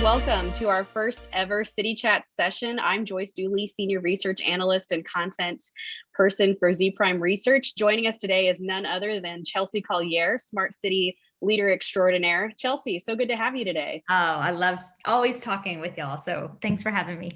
Welcome to our first ever City Chat session. I'm Joyce Dooley, Senior Research Analyst and Content Person for Zpryme Research. Joining us today is none other than Chelsea Collier, Smart City Leader Extraordinaire. Chelsea, so good to have you today. Oh, I love always talking with y'all, so thanks for having me.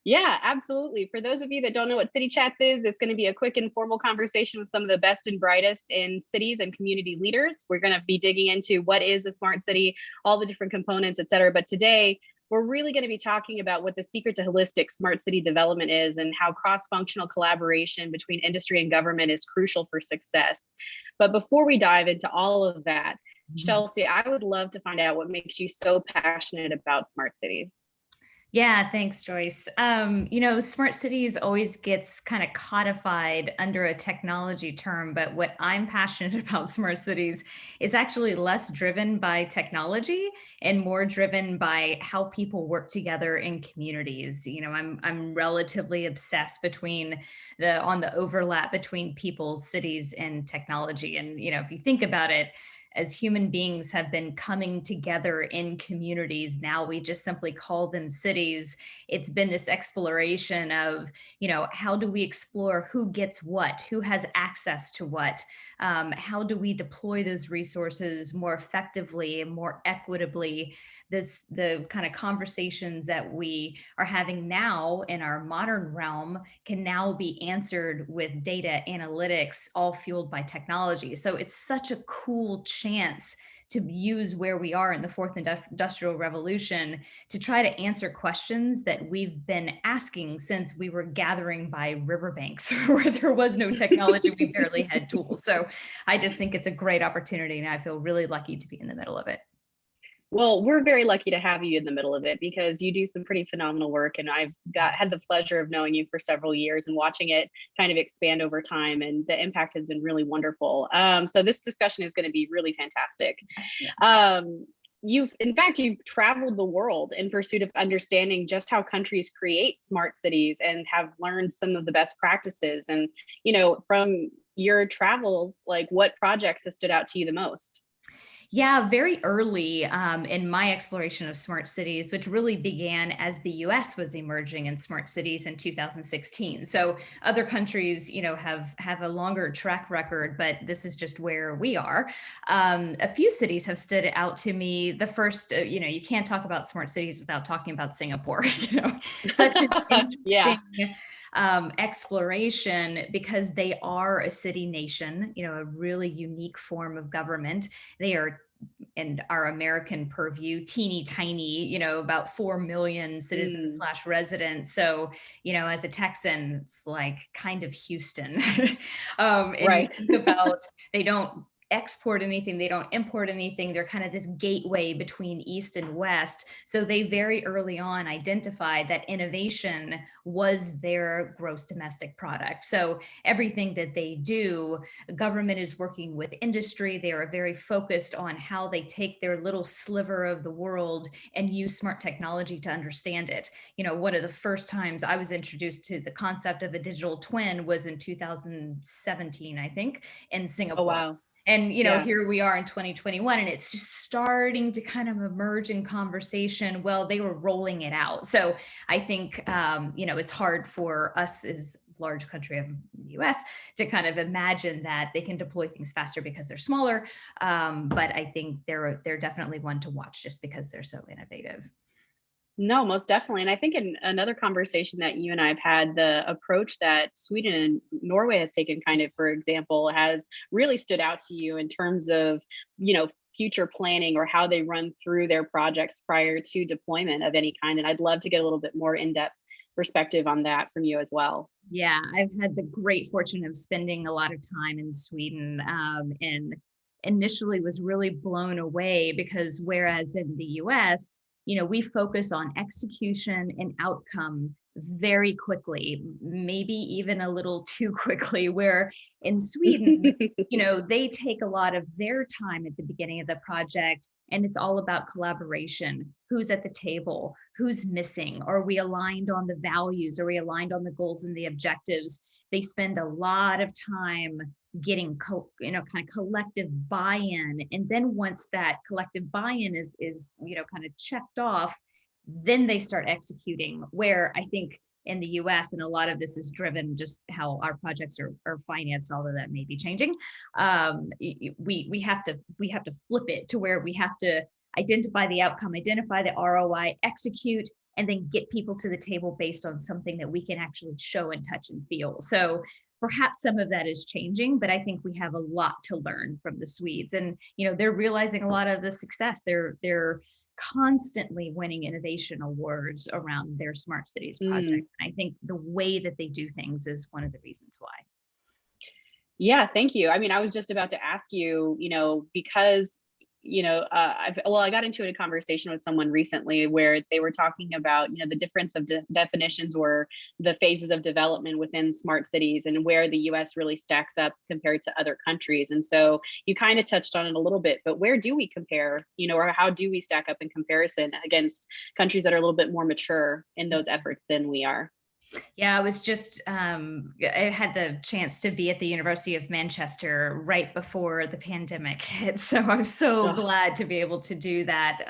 Yeah, absolutely. For those of you that don't know what City Chats is, it's going to be a quick informal conversation with some of the best and brightest in cities and community leaders. We're going to be digging into what is a smart city, all the different components, et cetera. But today, we're really going to be talking about what the secret to holistic smart city development is and how cross-functional collaboration between industry and government is crucial for success. But before we dive into all of that, Chelsea, I would love to find out what makes you so passionate about smart cities. Yeah, thanks, Joyce. Smart cities always gets kind of codified under a technology term, but what I'm passionate about smart cities is actually less driven by technology and more driven by how people work together in communities. I'm relatively obsessed on the overlap between people, cities, and technology. And if you think about it, as human beings have been coming together in communities, now we just simply call them cities. It's been this exploration of, how do we explore who gets what, who has access to what, how do we deploy those resources more effectively and more equitably. The kind of conversations that we are having now in our modern realm can now be answered with data analytics, all fueled by technology. So it's such a cool chance to use where we are in the fourth industrial revolution to try to answer questions that we've been asking since we were gathering by riverbanks where there was no technology. We barely had tools. So I just think it's a great opportunity, and I feel really lucky to be in the middle of it. Well, we're very lucky to have you in the middle of it because you do some pretty phenomenal work, and I've had the pleasure of knowing you for several years and watching it kind of expand over time, and the impact has been really wonderful. So this discussion is going to be really fantastic. Yeah. You've traveled the world in pursuit of understanding just how countries create smart cities and have learned some of the best practices. And, from your travels, like what projects have stood out to you the most? Yeah, very early in my exploration of smart cities, which really began as the US was emerging in smart cities in 2016. So other countries, have a longer track record, but this is just where we are. A few cities have stood out to me. The first, you can't talk about smart cities without talking about Singapore. Such an interesting exploration because they are a city nation, a really unique form of government. They are, in our American purview, teeny tiny, about 4 million citizens / residents. So, as a Texan, it's like kind of Houston. Right. You think about, they don't export anything, they don't import anything. They're kind of this gateway between East and West. So they very early on identified that innovation was their gross domestic product. So everything that they do, government is working with industry. They are very focused on how they take their little sliver of the world and use smart technology to understand it. One of the first times I was introduced to the concept of a digital twin was in 2017, I think, in Singapore. Oh, wow. And, here we are in 2021, and it's just starting to kind of emerge in conversation. Well, they were rolling it out. So I think, it's hard for us as a large country of the US to kind of imagine that they can deploy things faster because they're smaller. But I think they're definitely one to watch just because they're so innovative. No, most definitely. And I think in another conversation that you and I have had, the approach that Sweden and Norway has taken, kind of, for example, has really stood out to you in terms of, future planning or how they run through their projects prior to deployment of any kind. And I'd love to get a little bit more in-depth perspective on that from you as well. Yeah, I've had the great fortune of spending a lot of time in Sweden, and initially was really blown away because whereas in the US, we focus on execution and outcome very quickly, maybe even a little too quickly, where in Sweden, they take a lot of their time at the beginning of the project And it's all about collaboration. Who's at the table? Who's missing? Are we aligned on the values? Are we aligned on the goals and the objectives? They spend a lot of time getting kind of collective buy-in, and then once that collective buy-in is kind of checked off, then they start executing. Where I think in the US, and a lot of this is driven just how our projects are financed, although that may be changing. We have to flip it to where we have to identify the outcome, identify the ROI, execute, and then get people to the table based on something that we can actually show and touch and feel. So perhaps some of that is changing, but I think we have a lot to learn from the Swedes. And they're realizing a lot of the success. They're constantly winning innovation awards around their smart cities projects. And I think the way that they do things is one of the reasons why. Yeah, thank you. I mean, I was just about to ask you, because I got into a conversation with someone recently where they were talking about, the difference of definitions or the phases of development within smart cities and where the US really stacks up compared to other countries. And so you kind of touched on it a little bit, but where do we compare, or how do we stack up in comparison against countries that are a little bit more mature in those efforts than we are? Yeah, I was just, I had the chance to be at the University of Manchester right before the pandemic hit. So I'm so Oh. glad to be able to do that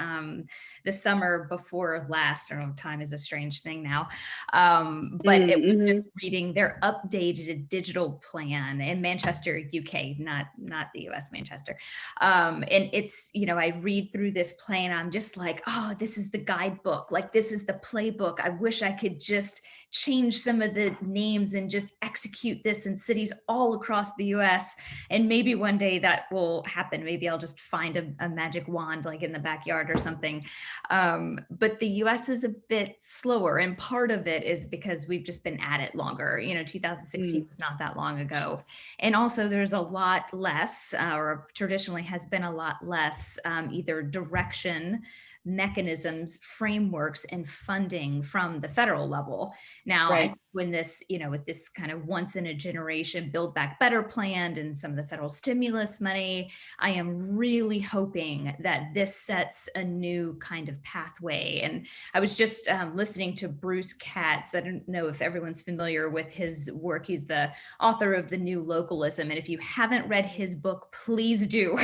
the summer before last. I don't know, time is a strange thing now. But it was Mm-hmm. just reading their updated digital plan in Manchester, UK, not the US, Manchester. And it's, I read through this plan, I'm just like, oh, this is the guidebook. Like, this is the playbook. I wish I could just change some of the names and just execute this in cities all across the US. And maybe one day that will happen. Maybe I'll just find a magic wand like in the backyard or something. But the US is a bit slower. And part of it is because we've just been at it longer. 2016 was not that long ago. And also there's a lot less, or traditionally has been a lot less, either direction, mechanisms, frameworks, and funding from the federal level. Now, Right. when this, with this kind of once in a generation Build Back Better plan and some of the federal stimulus money, I am really hoping that this sets a new kind of pathway. And I was just listening to Bruce Katz. I don't know if everyone's familiar with his work. He's the author of The New Localism. And if you haven't read his book, please do.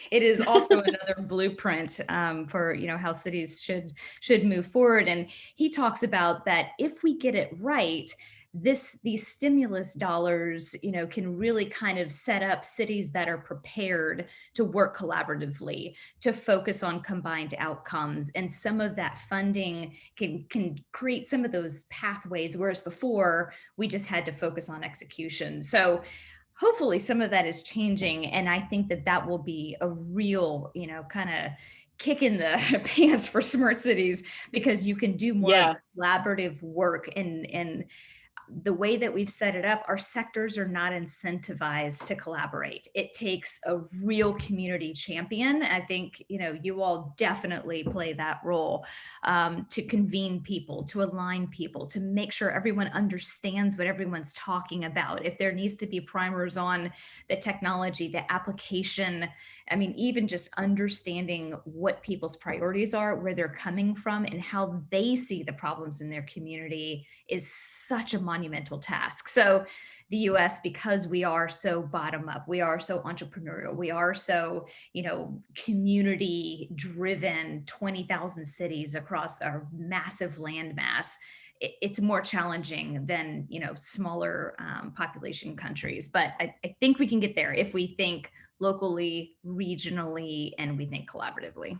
It is also another blueprint for, how cities should move forward. And he talks about that if we get it right, these stimulus dollars, can really kind of set up cities that are prepared to work collaboratively, to focus on combined outcomes. And some of that funding can create some of those pathways, whereas before we just had to focus on execution. So hopefully some of that is changing. And I think that will be a real, kind of kick in the pants for smart cities, because you can do more of Yeah. the collaborative work. And the way that we've set it up, our sectors are not incentivized to collaborate. It takes a real community champion. I think, you all definitely play that role, to convene people, to align people, to make sure everyone understands what everyone's talking about. If there needs to be primers on the technology, the application, I mean, even just understanding what people's priorities are, where they're coming from, and how they see the problems in their community is such a monumental task. So the US, because we are so bottom up, we are so entrepreneurial, we are so, community driven, 20,000 cities across our massive landmass, it's more challenging than, smaller population countries. But I think we can get there if we think locally, regionally, and we think collaboratively.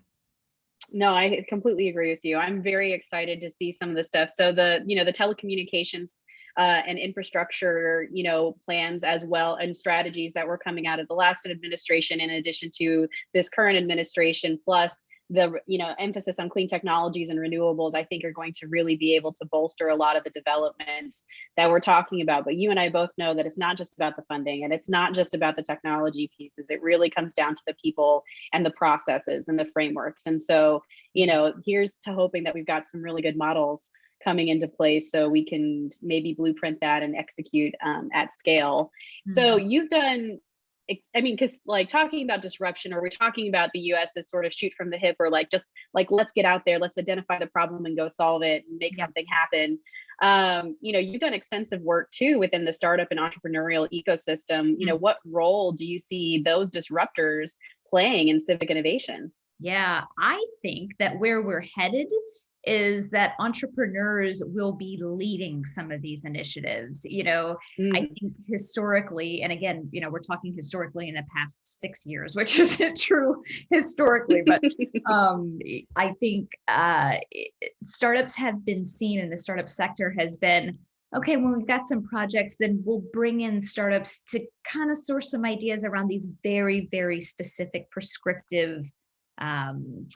No, I completely agree with you. I'm very excited to see some of the stuff. So the telecommunications and infrastructure, plans as well, and strategies that were coming out of the last administration, in addition to this current administration, plus the emphasis on clean technologies and renewables, I think are going to really be able to bolster a lot of the development that we're talking about. But you and I both know that it's not just about the funding, and it's not just about the technology pieces. It really comes down to the people and the processes and the frameworks. And so, here's to hoping that we've got some really good models coming into place so we can maybe blueprint that and execute at scale. So Mhm. you've done I mean, because like talking about disruption, or we're talking about the US as sort of shoot from the hip, or like just like let's get out there, let's identify the problem and go solve it and make Yeah. something happen. You've done extensive work too within the startup and entrepreneurial ecosystem. What role do you see those disruptors playing in civic innovation? Yeah, I think that where we're headed is that entrepreneurs will be leading some of these initiatives. I Mm. think historically, and again, we're talking historically in the past 6 years, which isn't true historically, but I think startups have been seen, and the startup sector has been, okay, when we've got some projects, then we'll bring in startups to kind of source some ideas around these very, very specific prescriptive um,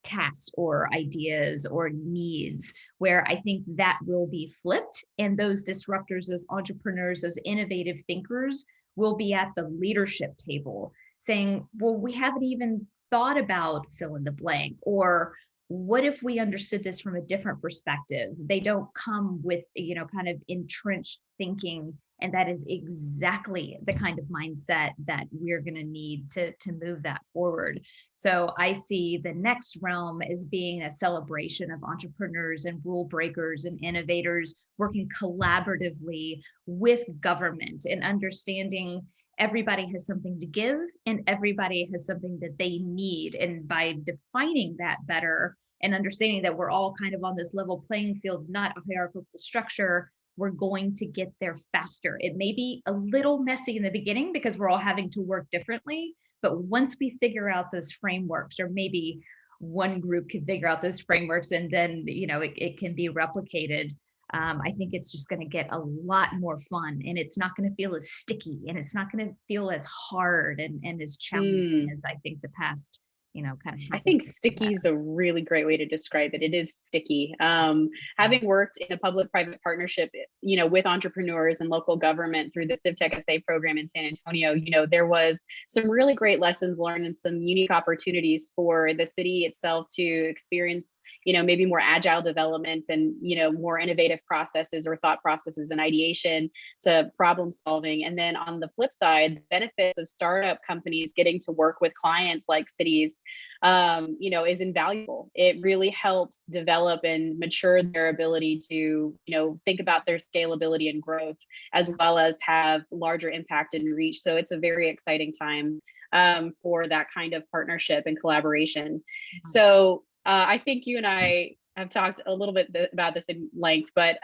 tasks or ideas or needs, where I think that will be flipped. And those disruptors, those entrepreneurs, those innovative thinkers will be at the leadership table saying, well, we haven't even thought about fill in the blank, or what if we understood this from a different perspective? They don't come with, kind of entrenched thinking. And that is exactly the kind of mindset that we're going to need to move that forward. So I see the next realm as being a celebration of entrepreneurs and rule breakers and innovators working collaboratively with government and understanding everybody has something to give and everybody has something that they need. And by defining that better and understanding that we're all kind of on this level playing field, not a hierarchical structure, we're going to get there faster. It may be a little messy in the beginning because we're all having to work differently. But once we figure out those frameworks, or maybe one group can figure out those frameworks and then, it can be replicated. I think it's just going to get a lot more fun, and it's not going to feel as sticky, and it's not going to feel as hard and as challenging Mm. as I think the past, kind of I half a think decade sticky is a has. really great way to describe it. It is sticky. Having worked in a public-private partnership, with entrepreneurs and local government through the CivTech SA program in San Antonio, there was some really great lessons learned and some unique opportunities for the city itself to experience, maybe more agile development and, more innovative processes or thought processes and ideation to problem solving. And then on the flip side, the benefits of startup companies getting to work with clients like cities, is invaluable. It really helps develop and mature their ability to, think about their scalability and growth, as well as have larger impact and reach. So it's a very exciting time for that kind of partnership and collaboration. So I think you and I have talked a little bit about this in length, but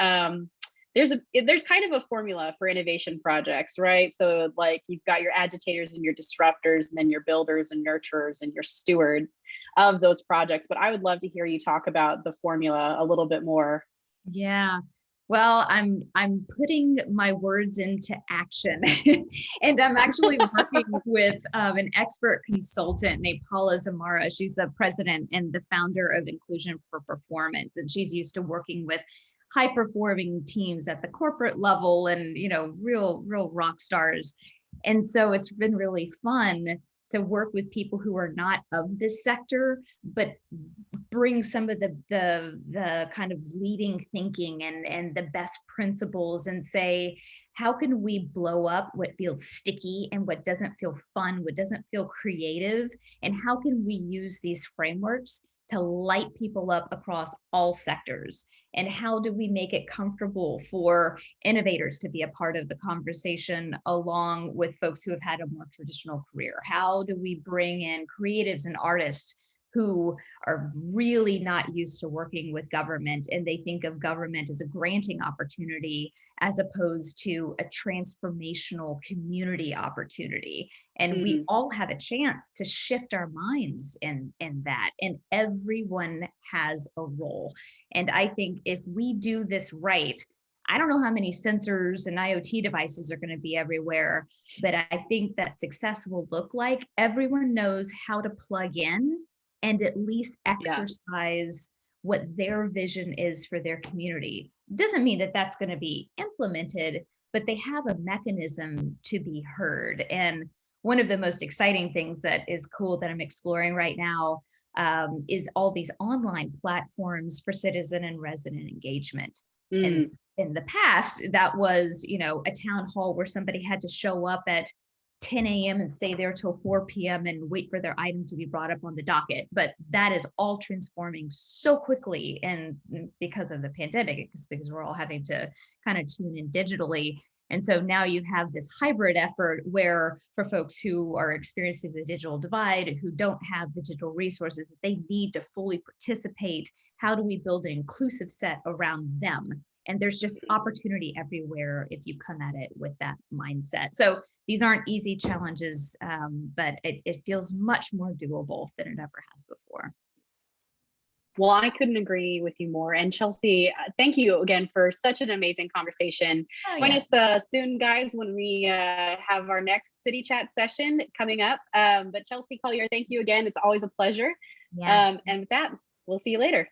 there's kind of a formula for innovation projects, right? So like you've got your agitators and your disruptors, and then your builders and nurturers and your stewards of those projects. But I would love to hear you talk about the formula a little bit more. Yeah. Well, I'm putting my words into action, and I'm actually working with an expert consultant named Paula Zamara. She's the president and the founder of Inclusion for Performance, and she's used to working with high performing teams at the corporate level, and real rock stars. And so it's been really fun to work with people who are not of this sector, but bring some of the kind of leading thinking and the best principles, and say, how can we blow up what feels sticky and what doesn't feel fun, what doesn't feel creative, and how can we use these frameworks to light people up across all sectors? And how do we make it comfortable for innovators to be a part of the conversation along with folks who have had a more traditional career? How do we bring in creatives and artists who are really not used to working with government, and they think of government as a granting opportunity as opposed to a transformational community opportunity? And we Mm. all have a chance to shift our minds in that, and everyone has a role. And I think if we do this right, I don't know how many sensors and IoT devices are going to be everywhere, but I think that success will look like everyone knows how to plug in and at least Yeah. exercise what their vision is for their community. Doesn't mean that that's going to be implemented, but they have a mechanism to be heard. And one of the most exciting things that is cool that I'm exploring right now is all these online platforms for citizen and resident engagement. And Mm. in the past, that was, a town hall where somebody had to show up at 10 a.m. and stay there till 4 p.m. and wait for their item to be brought up on the docket. But that is all transforming so quickly, and because of the pandemic, because we're all having to kind of tune in digitally. And so now you have this hybrid effort where for folks who are experiencing the digital divide, who don't have the digital resources that they need to fully participate, how do we build an inclusive set around them? And there's just opportunity everywhere if you come at it with that mindset. So these aren't easy challenges, but it feels much more doable than it ever has before. Well, I couldn't agree with you more. And Chelsea, thank you again for such an amazing conversation. Oh, Join yes. us soon, guys, when we have our next City Chat session coming up. But Chelsea, Collier, thank you again. It's always a pleasure. Yeah. And with that, we'll see you later.